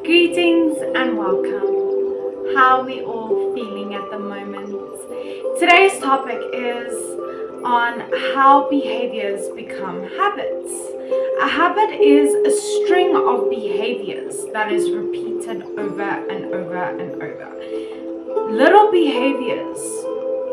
Greetings and welcome. How are we all feeling at the moment? Today's topic is on how behaviors become habits. A habit is a string of behaviors that is repeated over and over and over. Little behaviors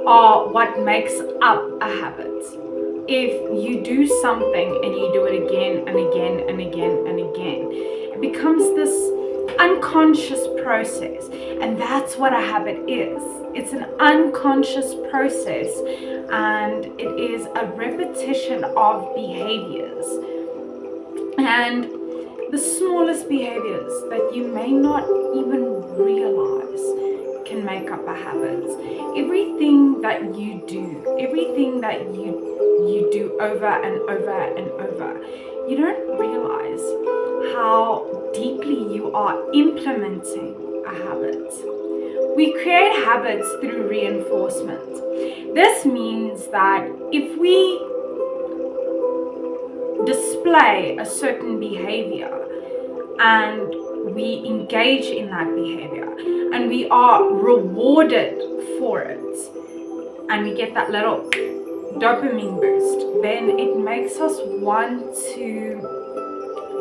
are what makes up a habit. If you do something and you do it again and again and again and again, it becomes this unconscious process, and that's what a habit is. It's an unconscious process, and it is a repetition of behaviors, and the smallest behaviors that you may not even realize can make up a habit. Everything that you do, everything that you do over and over and over, you don't realize how deeply you are implementing a habit. We create habits through reinforcement. This means that if we display a certain behavior and we engage in that behavior and we are rewarded for it and we get that little dopamine boost, then it makes us want to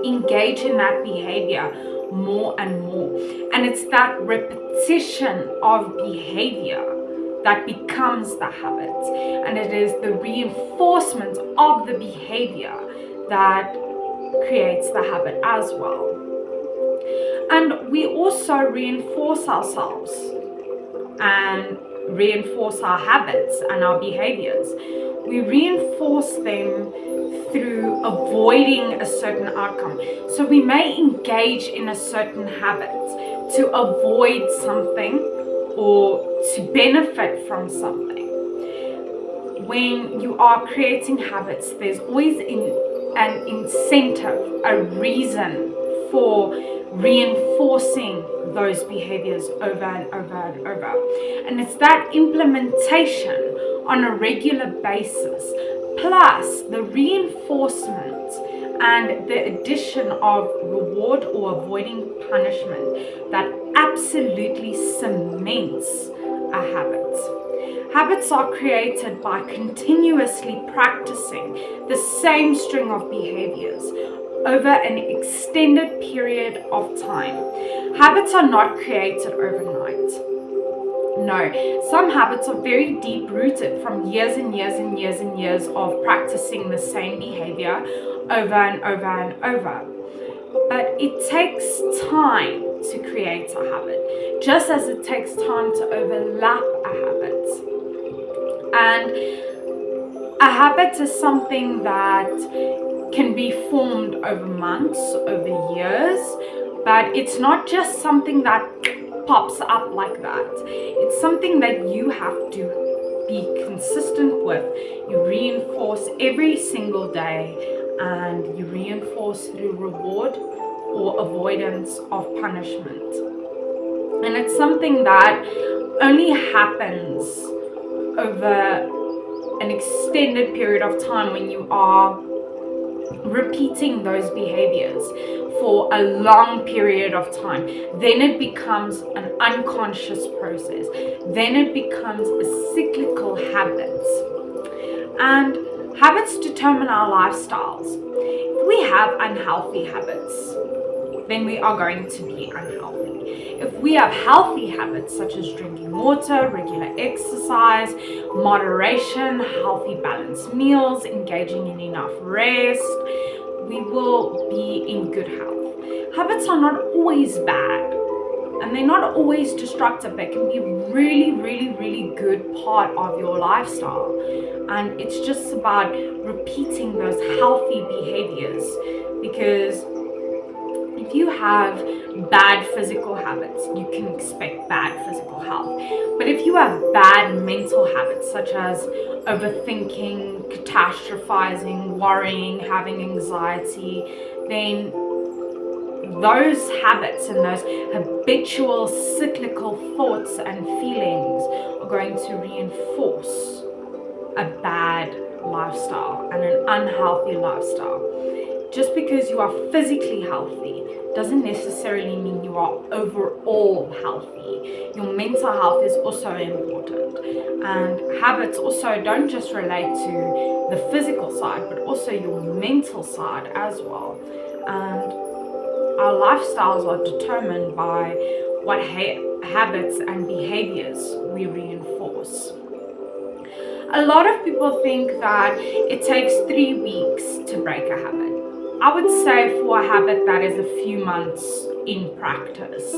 engage in that behavior more and more. And it's that repetition of behavior that becomes the habit. And it is the reinforcement of the behavior that creates the habit as well. And we also reinforce ourselves and reinforce our habits and our behaviors. We reinforce them through avoiding a certain outcome. So we may engage in a certain habit to avoid something or to benefit from something. When you are creating habits, there's always an incentive, a reason for reinforcing those behaviors over and over and over. And it's that implementation on a regular basis, plus the reinforcement and the addition of reward or avoiding punishment that absolutely cements a habit. Habits are created by continuously practicing the same string of behaviors over an extended period of time. Habits are not created overnight. No, some habits are very deep rooted from years and years and years and years of practicing the same behavior over and over and over. But it takes time to create a habit, just as it takes time to overlap a habit. And a habit is something that can be formed over months, over years, but it's not just something that pops up like that. It's something that you have to be consistent with. You reinforce every single day, and you reinforce through reward or avoidance of punishment. And it's something that only happens over an extended period of time when you are repeating those behaviors for a long period of time. Then it becomes an unconscious process. Then it becomes a cyclical habit. And habits determine our lifestyles. If we have unhealthy habits, then we are going to be unhealthy. If we have healthy habits such as drinking water, regular exercise, moderation, healthy balanced meals, engaging in enough rest, we will be in good health. Habits are not always bad, and they're not always destructive. They can be a really, really, really good part of your lifestyle. And it's just about repeating those healthy behaviors, because if you have bad physical habits, you can expect bad physical health. But if you have bad mental habits, such as overthinking, catastrophizing, worrying, having anxiety, then those habits and those habitual cyclical thoughts and feelings are going to reinforce a bad lifestyle and an unhealthy lifestyle. just because you are physically healthy doesn't necessarily mean you are overall healthy. Your mental health is also important, and habits also don't just relate to the physical side, but also your mental side as well. And our lifestyles are determined by what habits and behaviors we reinforce. A lot of people think that it takes 3 weeks to break a habit. I would say for a habit that is a few months in practice.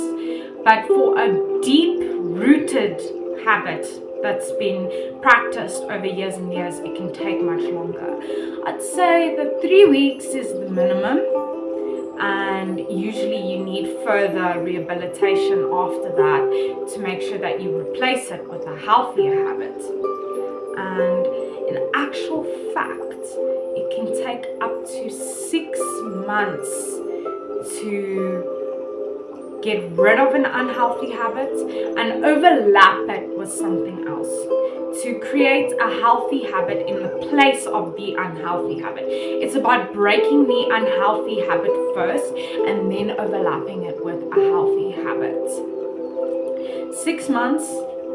But for a deep-rooted habit that's been practiced over years and years, it can take much longer. I'd say that 3 weeks is the minimum, and usually you need further rehabilitation after that to make sure that you replace it with a healthier habit. And in actual fact, it can take up to 6 months to get rid of an unhealthy habit and overlap it with something else, to create a healthy habit in the place of the unhealthy habit. It's about breaking the unhealthy habit first and then overlapping it with a healthy habit. 6 months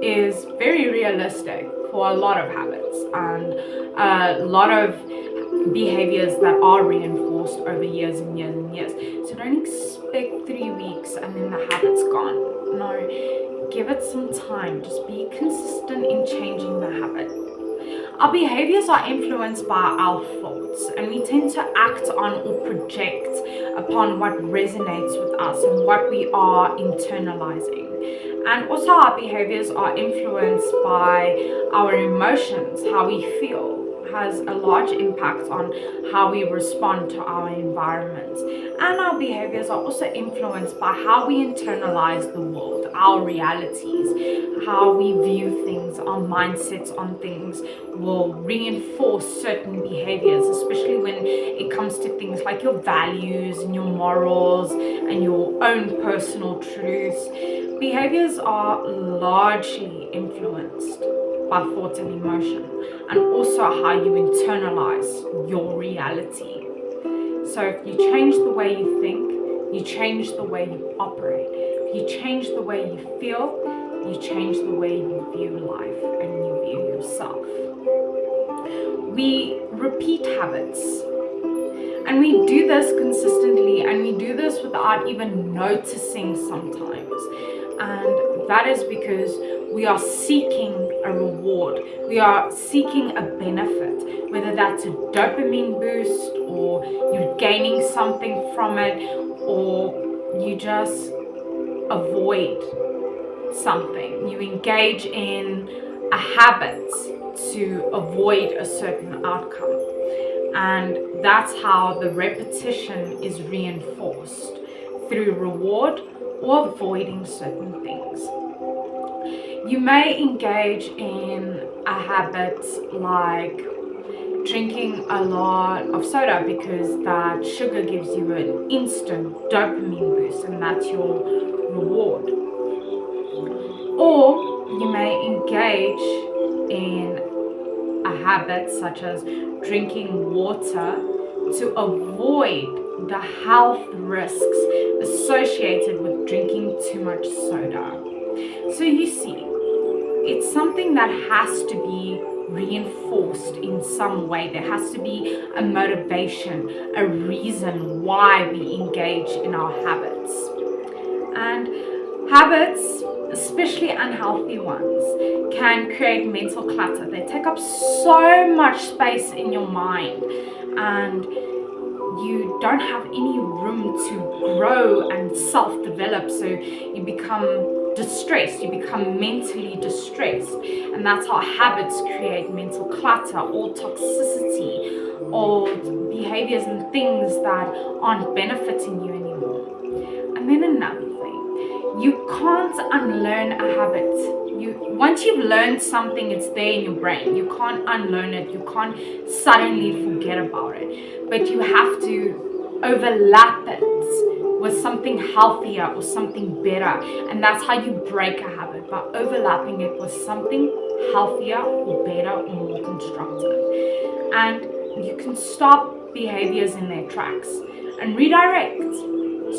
is very realistic for a lot of habits and a lot of behaviors that are reinforced over years and years and years. So don't expect 3 weeks and then the habit's gone. No, give it some time. Just be consistent in changing the habit. Our behaviors are influenced by our thoughts, and we tend to act on or project upon what resonates with us and what we are internalizing. And also our behaviors are influenced by our emotions, how we feel has a large impact on how we respond to our environment. And our behaviors are also influenced by how we internalize the world, our realities, how we view things, our mindsets on things will reinforce certain behaviors, especially when it comes to things like your values and your morals and your own personal truths. Behaviors are largely influenced by thoughts and emotion, and also how you internalize your reality. So if you change the way you think, you change the way you operate. If you change the way you feel, you change the way you view life and you view yourself. We repeat habits, and we do this consistently, and we do this without even noticing sometimes. And that is because we are seeking a reward. We are seeking a benefit, whether that's a dopamine boost or you're gaining something from it, or you just avoid something. You engage in a habit to avoid a certain outcome. And that's how the repetition is reinforced, through reward or avoiding certain things. You may engage in a habit like drinking a lot of soda because that sugar gives you an instant dopamine boost, and that's your reward. Or you may engage in a habit such as drinking water to avoid the health risks associated with drinking too much soda. So you see, it's something that has to be reinforced in some way. There has to be a motivation, a reason why we engage in our habits. And habits, especially unhealthy ones, can create mental clutter. They take up so much space in your mind, and you don't have any room to grow and self-develop, so you become distressed, you become mentally distressed. And that's how habits create mental clutter, all toxicity, old behaviors and things that aren't benefiting you anymore. And then another thing, you can't unlearn a habit. Once you've learned something, it's there in your brain. You can't unlearn it. You can't suddenly forget about it. But you have to overlap it with something healthier or something better. And that's how you break a habit, by overlapping it with something healthier or better or more constructive. And you can stop behaviors in their tracks and redirect.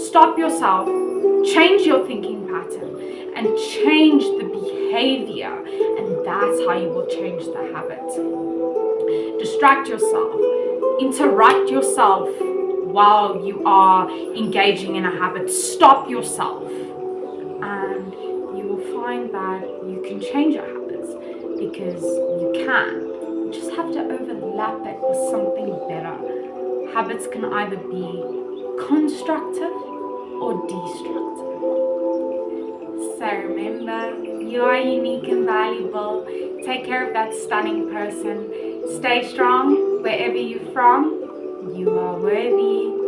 Stop yourself, change your thinking pattern, and change the behavior, and that's how you will change the habit. Distract yourself, interrupt yourself while you are engaging in a habit. Stop yourself, and you will find that you can change your habits, because you can. You just have to overlap it with something better. Habits can either be constructive or destructive. So remember, you are unique and valuable. Take care of that stunning person. Stay strong wherever you're from. You are worthy.